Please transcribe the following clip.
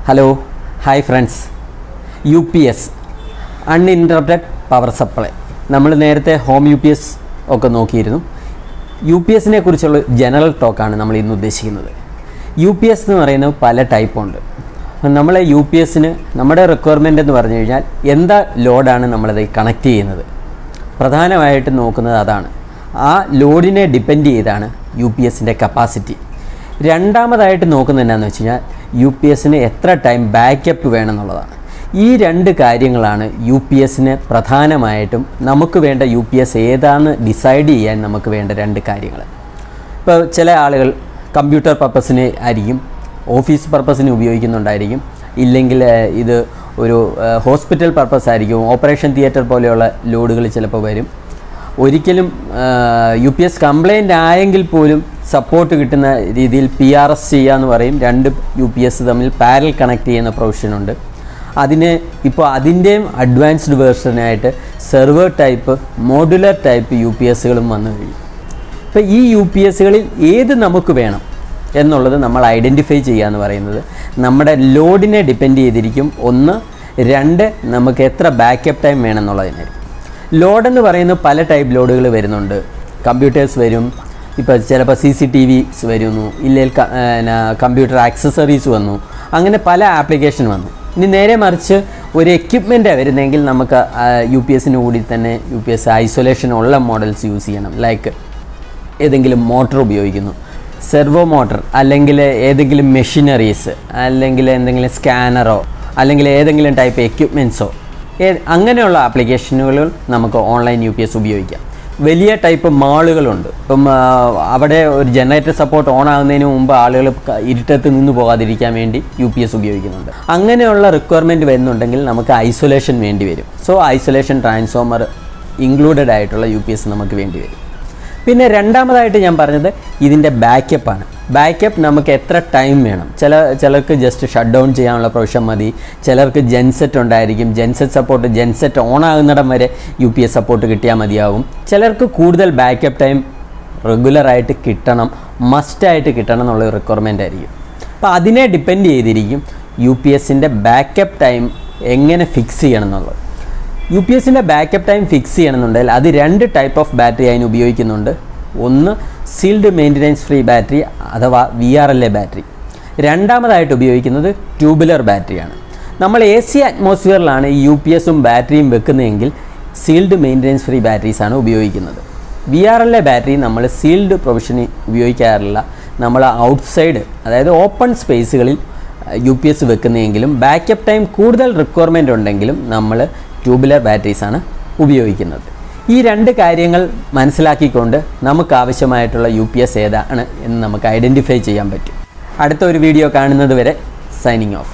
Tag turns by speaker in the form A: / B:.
A: Hello hi friends, UPS uninterrupted power supply. നമ്മൾ നേരത്തെ home UPS ഒക്കെ നോക്കിയിരുന്നു. UPSനെ കുറിച്ചുള്ള ജനറൽ ടോക്കാണ് നമ്മൾ ഇന്ന് ഉദ്ദേശിക്കുന്നത്. UPS എന്ന് പറയുന്നത് പല ടൈപ്പുണ്ട്. നമ്മളെ UPSന് നമ്മുടെ റിക്വയർമെൻ്റ് എന്ന് പറഞ്ഞു കഴിഞ്ഞാൽ എന്താ ലോഡാണ് നമ്മളത് കണക്ട് ചെയ്യുന്നത്, പ്രധാനമായിട്ടും നോക്കുന്നത് അതാണ്. ആ ലോഡിനെ ഡിപ്പെൻഡ് ചെയ്താണ് UPSൻ്റെ കപ്പാസിറ്റി. രണ്ടാമതായിട്ട് നോക്കുന്നത് എന്താണെന്ന് വെച്ച് കഴിഞ്ഞാൽ UPSന് എത്ര ടൈം ബാക്കപ്പ് വേണമെന്നുള്ളതാണ്. ഈ രണ്ട് കാര്യങ്ങളാണ് UPSന് പ്രധാനമായിട്ടും നമുക്ക് വേണ്ട UPS ഏതാണെന്ന് ഡിസൈഡ് ചെയ്യാൻ നമുക്ക് വേണ്ട രണ്ട് കാര്യങ്ങൾ. ഇപ്പോൾ ചില ആളുകൾ കമ്പ്യൂട്ടർ പർപ്പസിന് ആയിരിക്കും, ഓഫീസ് പർപ്പസിന് ഉപയോഗിക്കുന്നുണ്ടായിരിക്കും, ഇല്ലെങ്കിൽ ഇത് ഒരു ഹോസ്പിറ്റൽ പർപ്പസ് ആയിരിക്കും, ഓപ്പറേഷൻ തിയേറ്റർ പോലെയുള്ള ലോഡുകൾ ചിലപ്പോൾ വരും. ഒരിക്കലും UPS കംപ്ലൈൻ്റ് ആയെങ്കിൽ പോലും സപ്പോർട്ട് കിട്ടുന്ന രീതിയിൽ PRS ചെയ്യാന്ന് പറയും. രണ്ട് UPS തമ്മിൽ പാരൽ കണക്ട് ചെയ്യുന്ന പ്രൊവിഷനുണ്ട്. ഇപ്പോൾ അതിൻ്റെയും അഡ്വാൻസ്ഡ് വേർഷനായിട്ട് സെർവർ ടൈപ്പ്, മോഡുലർ ടൈപ്പ് UPSകളും വന്നു കഴിയും. ഇപ്പോൾ ഈ UPSകളിൽ ഏത് നമുക്ക് വേണം എന്നുള്ളത് നമ്മൾ ഐഡൻറ്റിഫൈ ചെയ്യുക എന്ന് പറയുന്നത് നമ്മുടെ ലോഡിനെ ഡിപ്പെൻഡ് ചെയ്തിരിക്കും. ഒന്ന്, രണ്ട്, നമുക്ക് എത്ര ബാക്കപ്പ് ടൈം വേണം എന്നുള്ളതിനായിരിക്കും. ലോഡെന്ന് പറയുന്നത് പല ടൈപ്പ് ലോഡുകൾ വരുന്നുണ്ട്. കമ്പ്യൂട്ടേഴ്സ് വരും, ഇപ്പോൾ ചിലപ്പോൾ CCTVs വരുന്നു, ഇല്ലെങ്കിൽ കമ്പ്യൂട്ടർ ആക്സസറീസ് വന്നു, അങ്ങനെ പല ആപ്ലിക്കേഷൻ വന്നു. ഇനി നേരെ മറിച്ച് ഒരു എക്യുപ്മെൻറ്റാണ് വരുന്നതെങ്കിൽ നമുക്ക് UPSന് കൂടി തന്നെ UPS ഐസൊലേഷൻ ഉള്ള മോഡൽസ് യൂസ് ചെയ്യണം. ലൈക്ക് ഏതെങ്കിലും മോട്ടർ ഉപയോഗിക്കുന്നു, സെർവോ മോട്ടർ, അല്ലെങ്കിൽ ഏതെങ്കിലും മെഷീനറീസ്, അല്ലെങ്കിൽ എന്തെങ്കിലും സ്കാനറോ, അല്ലെങ്കിൽ ഏതെങ്കിലും ടൈപ്പ് എക്യുപ്മെൻറ്റ്സോ, അങ്ങനെയുള്ള ആപ്ലിക്കേഷനുകൾ നമുക്ക് ഓൺലൈൻ UPS ഉപയോഗിക്കാം. വലിയ ടൈപ്പ് മാളുകളുണ്ട്. ഇപ്പം അവിടെ ഒരു ജനറേറ്റർ സപ്പോർട്ട് ഓൺ ആകുന്നതിന് മുമ്പ് ആളുകൾ ഇരുട്ടത്ത് നിന്ന് പോകാതിരിക്കാൻ വേണ്ടി UPS ഉപയോഗിക്കുന്നുണ്ട്. അങ്ങനെയുള്ള റിക്വയർമെൻറ്റ് വരുന്നുണ്ടെങ്കിൽ നമുക്ക് ഐസൊലേഷൻ വേണ്ടി വരും. സോ ഐസൊലേഷൻ ട്രാൻസ്ഫോമർ ഇൻക്ലൂഡഡ് ആയിട്ടുള്ള UPS നമുക്ക് വേണ്ടി വരും. പിന്നെ രണ്ടാമതായിട്ട് ഞാൻ പറഞ്ഞത് ഇതിൻ്റെ ബാക്കപ്പാണ്. ബാക്കപ്പ് നമുക്ക് എത്ര ടൈം വേണം. ചിലർക്ക് ജസ്റ്റ് ഷട്ട് ഡൗൺ ചെയ്യാനുള്ള പ്രൊവിഷൻ മതി. ചിലർക്ക് ജെൻസെറ്റ് ഉണ്ടായിരിക്കും, ജെൻസെറ്റ് സപ്പോർട്ട്, ജെൻസെറ്റ് ഓൺ ആകുന്നിടം വരെ UPS സപ്പോർട്ട് കിട്ടിയാൽ മതിയാകും. ചിലർക്ക് കൂടുതൽ ബാക്കപ്പ് ടൈം റെഗുലറായിട്ട് കിട്ടണം, മസ്റ്റായിട്ട് കിട്ടണം എന്നുള്ള റിക്വയർമെൻ്റ് ആയിരിക്കും. അപ്പോൾ അതിനെ ഡിപ്പെൻഡ് ചെയ്തിരിക്കും UPSൻ്റെ ബാക്കപ്പ് ടൈം എങ്ങനെ ഫിക്സ് ചെയ്യണം എന്നുള്ളത്. UPSൻ്റെ ബാക്കപ്പ് ടൈം ഫിക്സ് ചെയ്യണമെന്നുണ്ടെങ്കിൽ അത് രണ്ട് ടൈപ്പ് ഓഫ് ബാറ്ററി അതിന് ഉപയോഗിക്കുന്നുണ്ട്. ഒന്ന് സീൽഡ് മെയിൻ്റനൻസ് ഫ്രീ ബാറ്ററി അഥവാ VRLA ബാറ്ററി. രണ്ടാമതായിട്ട് ഉപയോഗിക്കുന്നത് ട്യൂബുലർ ബാറ്ററിയാണ്. നമ്മൾ AC അറ്റ്മോസ്ഫിയറിലാണ് ഈ UPSും ബാറ്ററിയും വെക്കുന്നതെങ്കിൽ സീൽഡ് മെയിൻ്റനൻസ് ഫ്രീ ബാറ്ററീസാണ് ഉപയോഗിക്കുന്നത്. VRLA ബാറ്ററി നമ്മൾ സീൽഡ് പ്രൊവിഷന് ഉപയോഗിക്കാറില്ല. നമ്മൾ ഔട്ട്സൈഡ്, അതായത് ഓപ്പൺ സ്പേസുകളിൽ UPS വെക്കുന്നതെങ്കിലും ബാക്കപ്പ് ടൈം കൂടുതൽ റിക്വയർമെൻ്റ് ഉണ്ടെങ്കിലും നമ്മൾ ട്യൂബുലർ ബാറ്ററീസാണ് ഉപയോഗിക്കുന്നത്. ഈ രണ്ട് കാര്യങ്ങൾ മനസ്സിലാക്കിക്കൊണ്ട് നമുക്ക് ആവശ്യമായിട്ടുള്ള UPS ഏതാണ് എന്ന് നമുക്ക് ഐഡൻറ്റിഫൈ ചെയ്യാൻ പറ്റും. അടുത്ത ഒരു വീഡിയോ കാണുന്നത് വരെ സൈനിങ് ഓഫ്.